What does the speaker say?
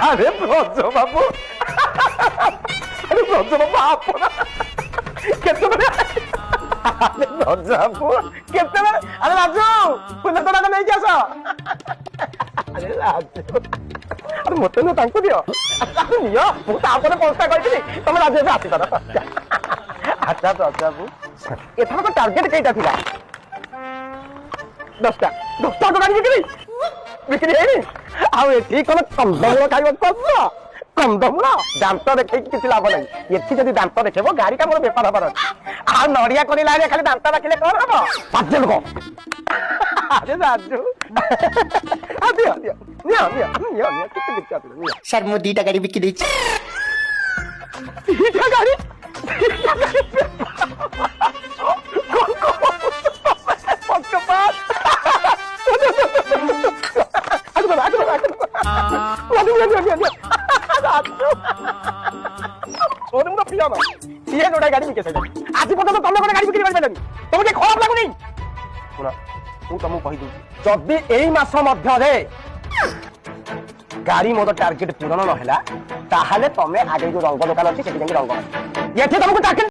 আরে ব্রজ বাবু, আরে ব্রজ বাবু আপন কেতবে, আরে ব্রজ বাবু কেতবে, আরে রাজু ফুল তোড়াটা নেই আস। আরে রাজু, আরে মতে না তাଙ୍କୁ দিও, নিଅ ମୁଁ ତାପରେ ପଇସା କହିଥିଲି ତମେ ରାଜୁ ଏବେ ଆସିପାର। ଆଚ୍ଛା ବ୍ରଜ ବାବୁ, ଏଥରକ ଟାର୍ଗେଟ କେଇଟା ଥିଲା? 10ଟା ଦୋକାନ ବିକ୍ରି ହେଇନି। ଆଉ ଏଠି କଣ କନ୍ଦମୂଳ ଖାଇବାକୁ ପାଉଛ? କନ୍ଦମୂଳ ଦାନ୍ତ ଦେଖେଇକି କିଛି ଲାଭ ନାହିଁ। ଏଠି ଯଦି ଦାନ୍ତ ଦେଖେଇବ ଗାଡି କାମର ବେପାର ହବାର ଅଛି। ଆଉ ନଡିଆ କରିଲା ଖାଲି ଦାନ୍ତ ରଖିଲେ କଣ ହବ? ବାଜ୍ୟ ଲୋକ। ଆରେ ରାଜୁ, ଦିଅ ଦିଅ ନିଅ ନିଅ ନିଅ ନିଅ କିଛି କିଛି ଆସିବ ନିଅ। ସାର୍ ମୁଁ 2ଟା ଗାଡି ବିକି ଦେଇଛି। 2ଟା ଗାଡି? গাড়ি বিকে আজ পর্যন্ত তমে গাড়ি বিক্রি করবেন, তোমাকে খারাপ লাগুনি? শুণ, ମୁଁ ତମକୁ କହିଦଉଛି, ଯଦି ଏଇ ମାସ ମଧ୍ୟରେ ଗାଡି ମୋର ଟାର୍ଗେଟ ପୂରଣ ନହେଲା ତାହେଲେ ତମେ ଆଗେ ଯୋଉ ରଙ୍ଗ ଦୋକାନ ଅଛି ସେଠି ଯାଇକି ରଙ୍ଗ, ଏଠି ତମକୁ ଟାର୍ଗେଟ